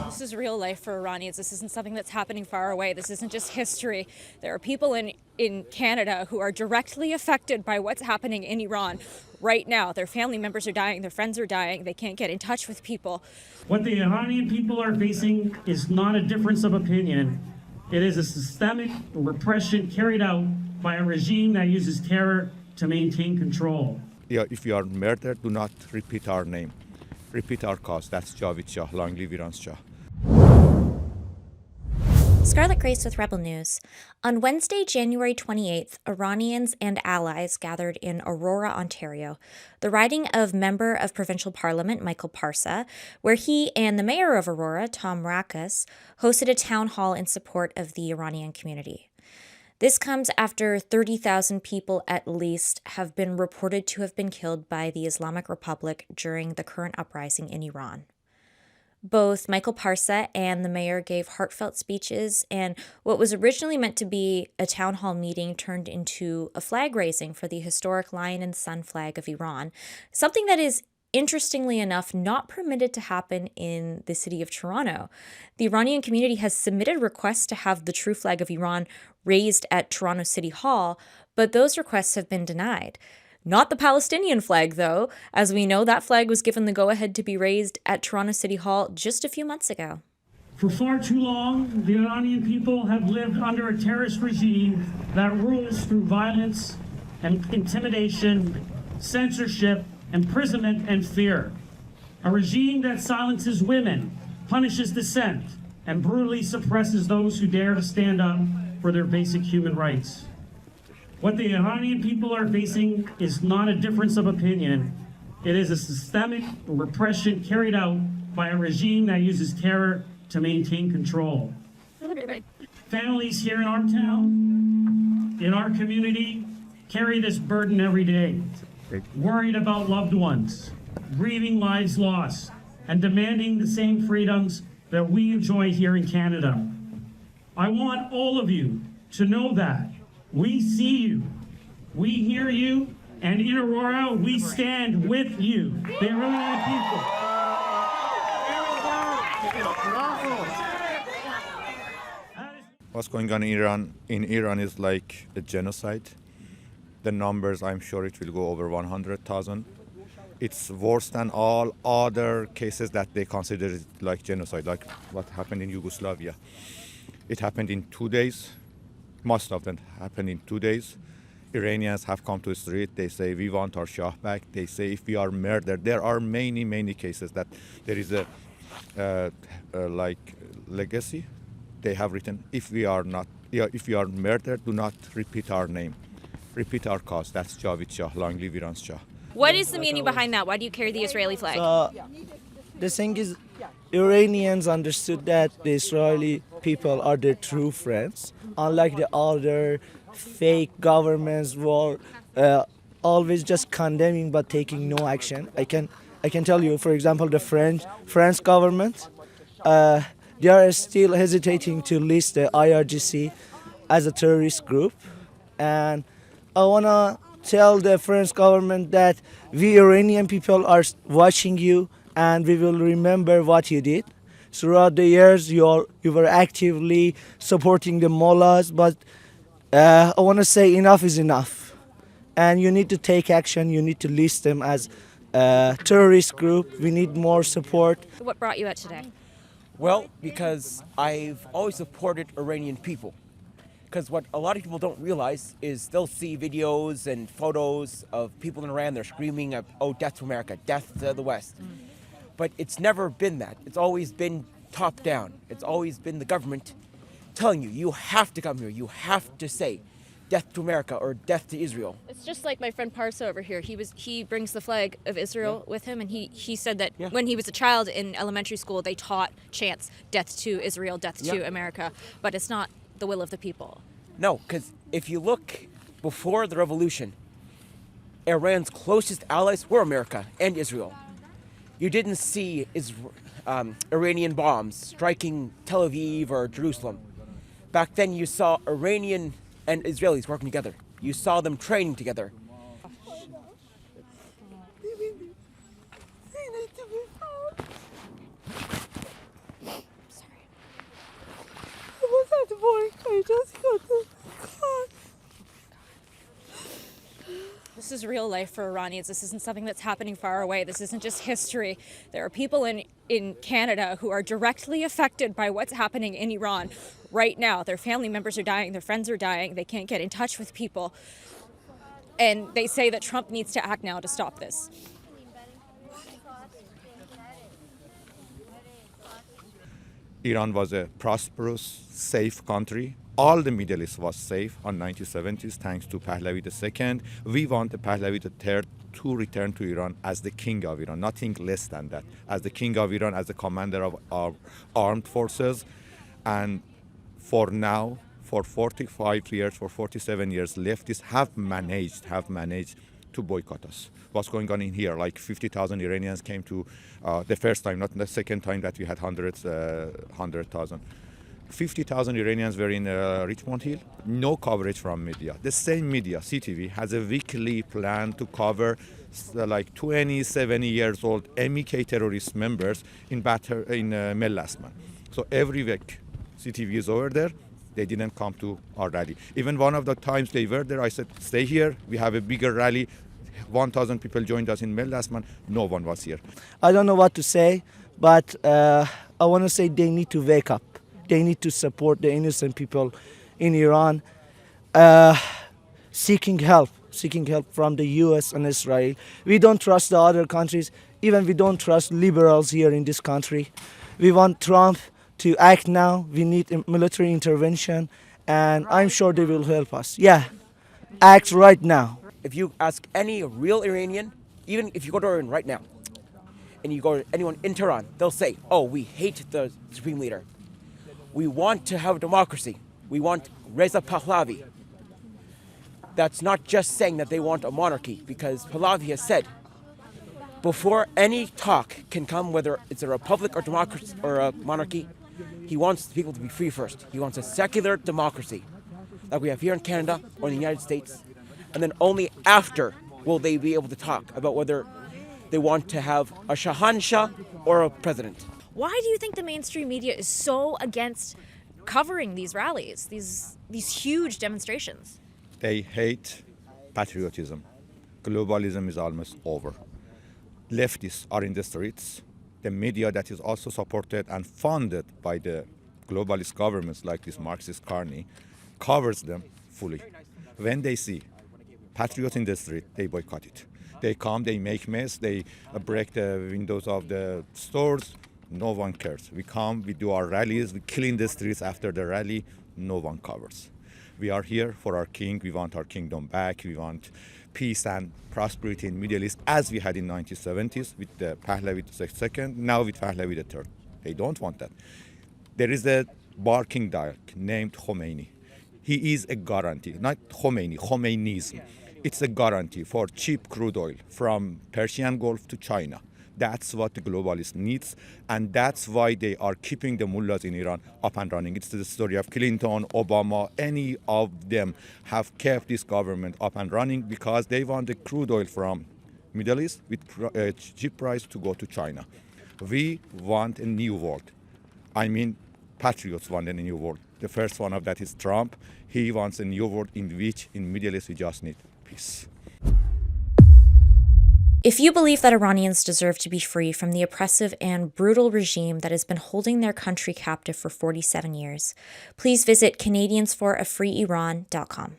This is real life for Iranians. This isn't something that's happening far away. This isn't just history. There are people in Canada who are directly affected by what's happening in Iran right now. Their family members are dying, their friends are dying, they can't get in touch with people. What the Iranian people are facing is not a difference of opinion. It is a systemic repression carried out by a regime that uses terror to maintain control. Yeah, if you are murdered, do not repeat our name. Repeat our cause. That's Javid Shah. Long live Iran's Shah. Scarlet Grace with Rebel News. On Wednesday, January 28th, Iranians and allies gathered in Aurora, Ontario, the riding of Member of Provincial Parliament Michael Parsa, where he and the Mayor of Aurora, Tom Rakas, hosted a town hall in support of the Iranian community. This comes after 30,000 people at least have been reported to have been killed by the Islamic Republic during the current uprising in Iran. Both Michael Parsa and the mayor gave heartfelt speeches, and what was originally meant to be a town hall meeting turned into a flag raising for the historic Lion and Sun flag of Iran, something that is, interestingly enough, not permitted to happen in the city of Toronto. The Iranian community has submitted requests to have the true flag of Iran raised at Toronto City Hall, but those requests have been denied. Not the Palestinian flag, though. As we know, that flag was given the go-ahead to be raised at Toronto City Hall just a few months ago. For far too long, the Iranian people have lived under a terrorist regime that rules through violence and intimidation, censorship, imprisonment, and fear. A regime that silences women, punishes dissent, and brutally suppresses those who dare to stand up for their basic human rights. What the Iranian people are facing is not a difference of opinion. It is a systemic repression carried out by a regime that uses terror to maintain control. Families here in our town, in our community, carry this burden every day, worried about loved ones, grieving lives lost, and demanding the same freedoms that we enjoy here in Canada. I want all of you to know that we see you, we hear you, and in Aurora, we stand with you, the Iranian people. What's going on in Iran is like a genocide. The numbers, I'm sure it will go over 100,000. It's worse than all other cases that they consider it like genocide, like what happened in Yugoslavia. It happened in 2 days. Most of them happened in 2 days. Iranians have come to the street. They say, we want our Shah back. They say, if we are murdered, there are many, many cases that there is a like legacy. They have written, if we are murdered, do not repeat our name. Repeat our cause. That's Javid Shah. Long live Iran's Shah. What is the meaning behind that? Why do you carry the Israeli flag? The thing is, Iranians understood that the Israeli people are their true friends. Unlike the other fake governments were always just condemning but taking no action. I can tell you, for example, the French government, they are still hesitating to list the IRGC as a terrorist group. And I want to tell the French government that we Iranian people are watching you, and we will remember what you did. Throughout the years, you were actively supporting the mullahs, but I want to say enough is enough. And you need to take action. You need to list them as a terrorist group. We need more support. What brought you out today? Well, because I've always supported Iranian people. Because what a lot of people don't realize is they'll see videos and photos of people in Iran, they're screaming, oh, death to America, death to the West. But it's never been that. It's always been top down. It's always been the government telling you, you have to come here, you have to say death to America or death to Israel. It's just like my friend Parsa over here. He brings the flag of Israel with him, and he said that when he was a child in elementary school, they taught chants, death to Israel, death to America, but it's not the will of the people. No, because if you look before the revolution, Iran's closest allies were America and Israel. You didn't see Iranian bombs striking Tel Aviv or Jerusalem. Back then you saw Iranian and Israelis working together. You saw them training together. This is real life for Iranians. This isn't something that's happening far away. This isn't just history. There are people in Canada who are directly affected by what's happening in Iran right now. Their family members are dying, their friends are dying, they can't get in touch with people. And they say that Trump needs to act now to stop this. Iran was a prosperous, safe country. All the Middle East was safe on 1970s thanks to Pahlavi II. We want the Pahlavi III to return to Iran as the king of Iran, nothing less than that. As the king of Iran, as the commander of our armed forces. And for now, for 45 years, for 47 years, leftists have managed to boycott us. What's going on in here? Like 50,000 Iranians came to the first time, not the second time that we had 100,000. 50,000 Iranians were in Richmond Hill. No coverage from media. The same media, CTV, has a weekly plan to cover like 27 years old MEK terrorist members in Mellasman. So every week, CTV is over there. They didn't come to our rally. Even one of the times they were there, I said, stay here. We have a bigger rally. 1,000 people joined us in Mellasman. No one was here. I don't know what to say, but I want to say they need to wake up. They need to support the innocent people in Iran, seeking help from the US and Israel. We don't trust the other countries. Even we don't trust liberals here in this country. We want Trump to act now. We need a military intervention, and I'm sure they will help us. Yeah, act right now. If you ask any real Iranian, even if you go to Iran right now, and you go to anyone in Tehran, they'll say, oh, we hate the supreme leader. We want to have democracy. We want Reza Pahlavi. That's not just saying that they want a monarchy, because Pahlavi has said, before any talk can come, whether it's a republic or democracy or a monarchy, he wants the people to be free first. He wants a secular democracy, like we have here in Canada or in the United States. And then only after will they be able to talk about whether they want to have a Shahanshah or a president. Why do you think the mainstream media is so against covering these rallies, these huge demonstrations? They hate patriotism. Globalism is almost over. Leftists are in the streets. The media that is also supported and funded by the globalist governments like this Marxist Carney covers them fully. When they see patriots in the street, they boycott it. They come, they make mess, they break the windows of the stores. No one cares. We come, we do our rallies, we clean the streets after the rally. No one covers. We are here for our king. We want our kingdom back. We want peace and prosperity in Middle East as we had in 1970s with the Pahlavi II, now with Pahlavi III. They don't want that. There is a barking dog named Khomeini. He is a guarantee, not Khomeini, Khomeinism. It's a guarantee for cheap crude oil from Persian Gulf to China. That's what the globalists needs, and that's why they are keeping the mullahs in Iran up and running. It's the story of Clinton, Obama, any of them have kept this government up and running because they want the crude oil from Middle East with cheap price to go to China. We want a new world. I mean, patriots want a new world. The first one of that is Trump. He wants a new world in which in Middle East we just need peace. If you believe that Iranians deserve to be free from the oppressive and brutal regime that has been holding their country captive for 47 years, please visit CanadiansForAFreeIran.com.